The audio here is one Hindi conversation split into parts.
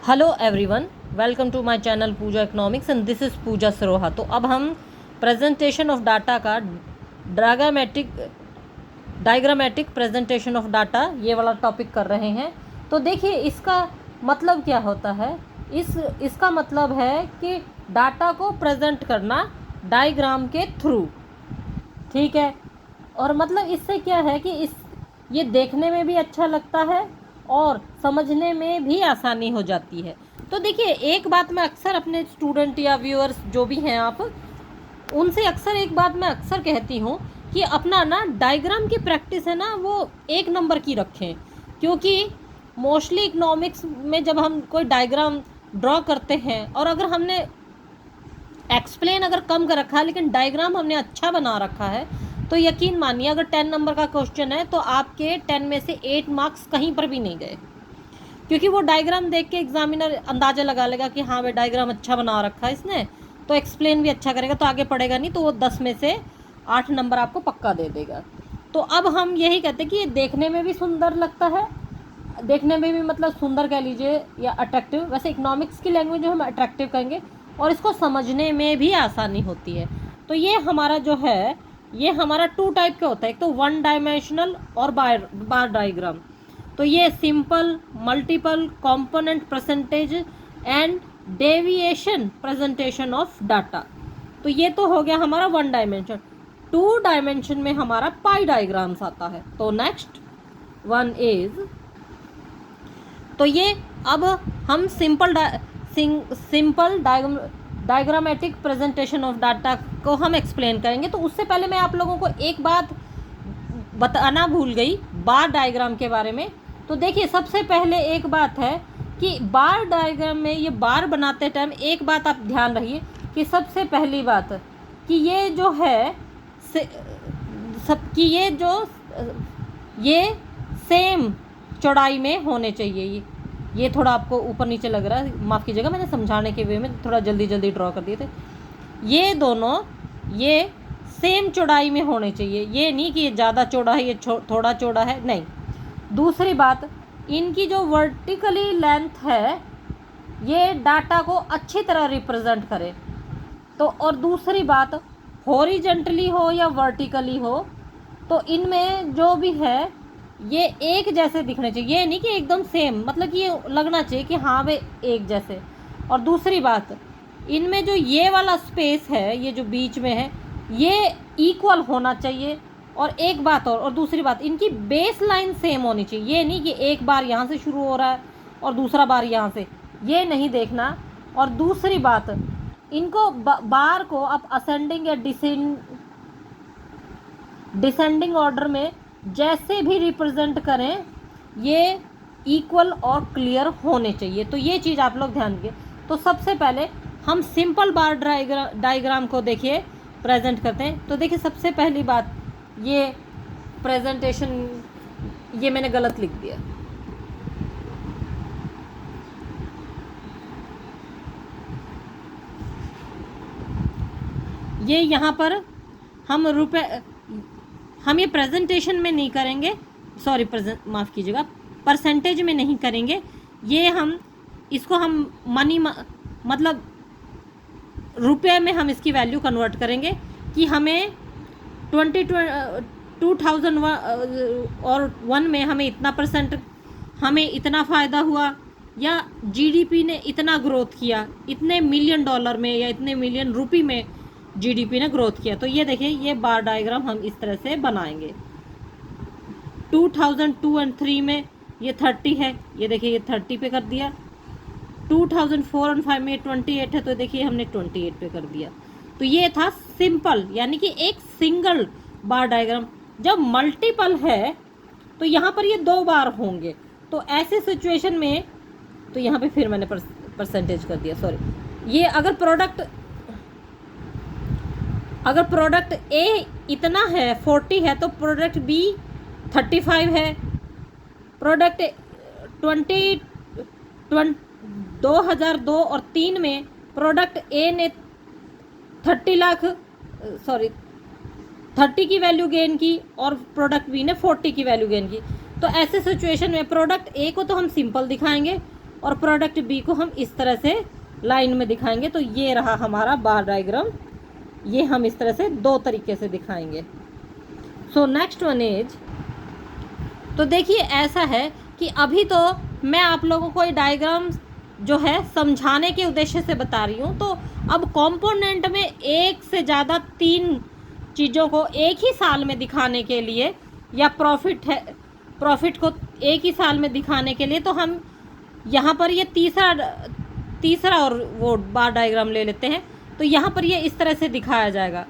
Hello everyone, welcome to my channel Pooja economics and this is Pooja Saroha. तो अब हम प्रेजेंटेशन ऑफ डाटा का डायग्रामेटिक प्रेजेंटेशन ऑफ डाटा ये वाला टॉपिक कर रहे हैं। तो देखिए इसका मतलब क्या होता है। इसका मतलब है कि डाटा को प्रेजेंट करना डायग्राम के थ्रू, ठीक है। और मतलब इससे क्या है कि ये देखने में भी अच्छा लगता है और समझने में भी आसानी हो जाती है। तो देखिए एक बात मैं अक्सर अपने स्टूडेंट या व्यूअर्स जो भी हैं आप उनसे अक्सर एक बात मैं अक्सर कहती हूँ कि अपना ना डायग्राम की प्रैक्टिस है ना वो 1 नंबर की रखें, क्योंकि मोस्टली इकोनॉमिक्स में जब हम कोई डायग्राम ड्रॉ करते हैं और अगर हमने एक्सप्लेन अगर कम कर रखा है लेकिन डायग्राम हमने अच्छा बना रखा है तो यकीन मानिए अगर 10 नंबर का क्वेश्चन है तो आपके 10 में से 8 मार्क्स कहीं पर भी नहीं गए, क्योंकि वो डायग्राम देख के एग्जामिनर अंदाज़ा लगा लेगा कि हाँ भाई डायग्राम अच्छा बना रखा है इसने, तो एक्सप्लेन भी अच्छा करेगा तो आगे पढ़ेगा नहीं, तो वो 10 में से 8 नंबर आपको पक्का दे देगा। तो अब हम यही कहते हैं कि ये देखने में भी सुंदर लगता है, देखने में भी मतलब सुंदर कह लीजिए या अट्रैक्टिव, वैसे इकोनॉमिक्स की लैंग्वेज जो हम अट्रैक्टिव कहेंगे, और इसको समझने में भी आसानी होती है। तो ये हमारा जो है ये हमारा 2 टाइप का होता है, एक तो 1 डायमेंशनल और बार डायग्राम। तो ये simple, multiple component percentage and deviation presentation of data. तो ये तो हो गया हमारा 1 डायमेंशन। 2 डायमेंशन में हमारा पाई डायग्राम्स आता है। तो नेक्स्ट वन इज, तो ये अब हम simple diagrammatic presentation of data को हम एक्सप्लेन करेंगे। तो उससे पहले मैं आप लोगों को एक बात बताना भूल गई बार डायग्राम के बारे में। तो देखिए सबसे पहले एक बात है कि बार डायग्राम में ये बार बनाते टाइम एक बात आप ध्यान रखिए कि सबसे पहली बात कि ये जो है ये सेम चौड़ाई में होने चाहिए। ये थोड़ा आपको ऊपर नीचे लग रहा है, माफ़ कीजिएगा, मैंने समझाने के वे में थोड़ा जल्दी जल्दी ड्रॉ कर दिए थे। ये दोनों ये सेम चौड़ाई में होने चाहिए, ये नहीं कि ये ज़्यादा चौड़ा है ये थोड़ा चौड़ा है, नहीं। दूसरी बात, इनकी जो वर्टिकली लेंथ है ये डाटा को अच्छी तरह रिप्रेजेंट करे। तो और दूसरी बात, हॉरिजेंटली हो या वर्टिकली हो तो इनमें जो भी है ये एक जैसे दिखने चाहिए, ये नहीं कि एकदम सेम, मतलब कि ये लगना चाहिए कि हाँ वे एक जैसे। और दूसरी बात, इनमें जो ये वाला स्पेस है, ये जो बीच में है, ये इक्वल होना चाहिए। और एक बात और दूसरी बात, इनकी बेस लाइन सेम होनी चाहिए, ये नहीं कि एक बार यहाँ से शुरू हो रहा है और दूसरा बार यहाँ से, ये नहीं देखना। और दूसरी बात, इनको बार को आप असेंडिंग या डिसेंडिंग ऑर्डर में जैसे भी रिप्रेजेंट करें ये इक्वल और क्लियर होने चाहिए। तो ये चीज़ आप लोग ध्यान दीजिए। तो सबसे पहले हम सिंपल बार डायग्राम को देखिए प्रेजेंट करते हैं। तो देखिए सबसे पहली बात, ये प्रेजेंटेशन ये मैंने गलत लिख दिया, ये यहाँ पर हम ये प्रेजेंटेशन में नहीं करेंगे, सॉरी माफ़ कीजिएगा, परसेंटेज में नहीं करेंगे। ये हम इसको हम मतलब रुपये में हम इसकी वैल्यू कन्वर्ट करेंगे कि हमें 2001 में हमें इतना %, हमें इतना फ़ायदा हुआ, या जीडीपी ने इतना ग्रोथ किया, इतने $1 मिलियन में या इतने मिलियन रुपये में जीडीपी ने ग्रोथ किया। तो ये देखिए ये बार डायग्राम हम इस तरह से बनाएंगे। 2002 और 3 में ये 30 है, ये देखिए ये 30 पे कर दिया। 2004 और 5 में 28 है, तो देखिए हमने 28 पे कर दिया। तो ये था सिंपल, यानी कि एक सिंगल बार डायग्राम। जब मल्टीपल है तो यहाँ पर ये 2 बार होंगे, तो ऐसे सिचुएशन में, तो यहाँ पे फिर मैंने परसेंटेज कर दिया, सॉरी। ये अगर प्रोडक्ट ए इतना है 40 है तो प्रोडक्ट बी 35 है। प्रोडक्ट 2002 और 3 में प्रोडक्ट ए ने 30 की वैल्यू गेन की और प्रोडक्ट बी ने 40 की वैल्यू गेन की। तो ऐसे सिचुएशन में प्रोडक्ट ए को तो हम सिंपल दिखाएंगे और प्रोडक्ट बी को हम इस तरह से लाइन में दिखाएंगे। तो ये रहा हमारा बार डायग्राम, ये हम इस तरह से दो तरीके से दिखाएंगे। सो नेक्स्ट वन इज, तो देखिए ऐसा है कि अभी तो मैं आप लोगों को ये डायग्राम जो है समझाने के उद्देश्य से बता रही हूँ। तो अब कंपोनेंट में एक से ज़्यादा 3 चीज़ों को एक ही साल में दिखाने के लिए, या प्रॉफिट को एक ही साल में दिखाने के लिए, तो हम यहाँ पर ये तीसरा और वो बार डायग्राम ले लेते हैं। तो यहाँ पर ये इस तरह से दिखाया जाएगा।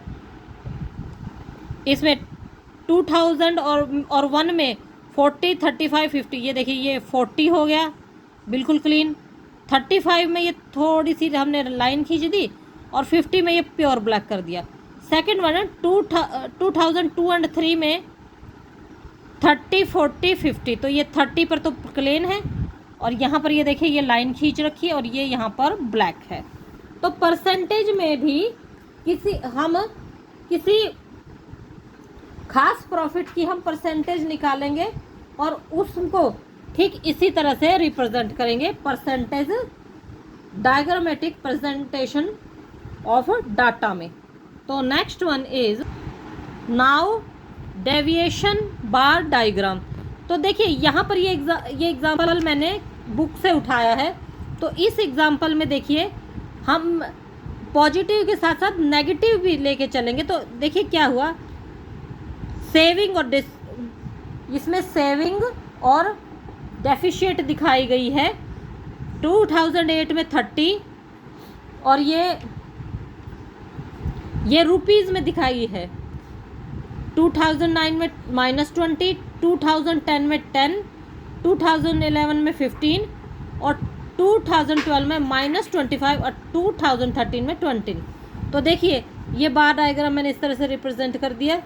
इसमें 2000 और 1 में 40, 35, 50, ये देखिए ये 40 हो गया बिल्कुल क्लीन। 35 में ये थोड़ी सी हमने लाइन खींच दी और 50 में ये प्योर ब्लैक कर दिया। सेकंड वन है 2002 एंड 3 में 30, 40, 50, तो ये 30 पर तो क्लीन है और यहाँ पर ये देखिए ये लाइन खींच रखी है और ये यहाँ पर ब्लैक है। तो परसेंटेज में भी किसी खास प्रॉफिट की हम परसेंटेज निकालेंगे और उसको ठीक इसी तरह से रिप्रेजेंट करेंगे, percentage diagrammatic presentation of data में। तो next one is now deviation bar diagram. तो देखिए यहाँ पर ये एग्जाम्पल मैंने बुक से उठाया है। तो इस एग्जाम्पल में देखिए हम पॉजिटिव के साथ साथ नेगेटिव भी लेके चलेंगे। तो देखिए क्या हुआ, सेविंग और इसमें सेविंग और डेफिशिएट दिखाई गई है। 2008 में 30 और ये रुपीज़ में दिखाई है। 2009 में -20, 2010 में 10, 2011 में 15 और 2012 में -25 और 2013 में 20। तो देखिए ये बार डायग्राम मैंने इस तरह से रिप्रेजेंट कर दिया।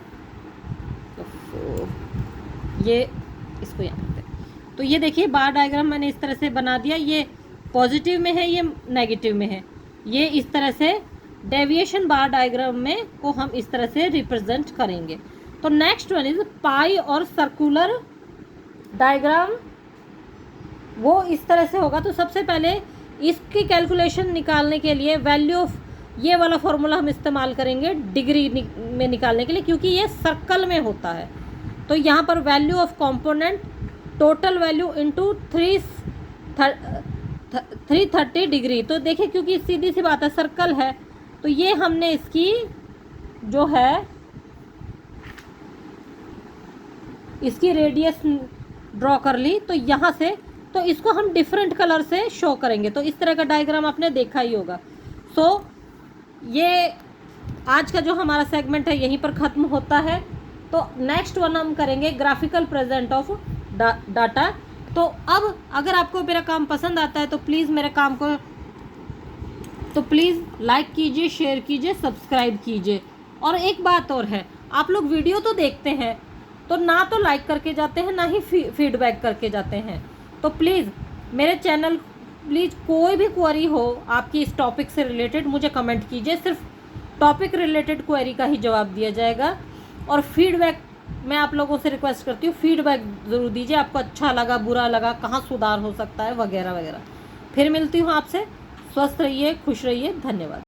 तो ये इसको यहाँ करते हैं। तो ये देखिए बार डायग्राम मैंने इस तरह से बना दिया। ये पॉजिटिव में है, ये नेगेटिव में है। ये इस तरह से डेविएशन बार डायग्राम में को हम इस तरह से रिप्रेजेंट करेंगे। तो नेक्स्ट वन इज पाई और सर्कुलर डायग्राम, वो इस तरह से होगा। तो सबसे पहले इसकी कैलकुलेशन निकालने के लिए वैल्यू ऑफ, ये वाला फॉर्मूला हम इस्तेमाल करेंगे डिग्री में निकालने के लिए, क्योंकि ये सर्कल में होता है। तो यहाँ पर value of component total value into 330 degree. तो देखिए क्योंकि सीधी सी बात है सर्कल है, तो ये हमने इसकी जो है इसकी रेडियस ड्रॉ कर ली। तो यहाँ से तो इसको हम डिफरेंट कलर से शो करेंगे। तो इस तरह का डायग्राम आपने देखा ही होगा। सो ये आज का जो हमारा सेगमेंट है यहीं पर ख़त्म होता है। तो नेक्स्ट वन हम करेंगे ग्राफिकल प्रेजेंट ऑफ डाटा। तो अब अगर आपको मेरा काम पसंद आता है तो प्लीज़ मेरे काम को लाइक कीजिए, शेयर कीजिए, सब्सक्राइब कीजिए। और एक बात और है, आप लोग वीडियो तो देखते हैं तो ना तो लाइक करके जाते हैं ना ही फीडबैक करके जाते हैं। तो प्लीज़ मेरे चैनल कोई भी क्वेरी हो आपकी इस टॉपिक से रिलेटेड मुझे कमेंट कीजिए। सिर्फ टॉपिक रिलेटेड क्वेरी का ही जवाब दिया जाएगा। और फीडबैक मैं आप लोगों से रिक्वेस्ट करती हूँ, फीडबैक ज़रूर दीजिए। आपको अच्छा लगा, बुरा लगा, कहाँ सुधार हो सकता है, वगैरह वगैरह। फिर मिलती हूँ आपसे। स्वस्थ रहिए, खुश रहिए, धन्यवाद।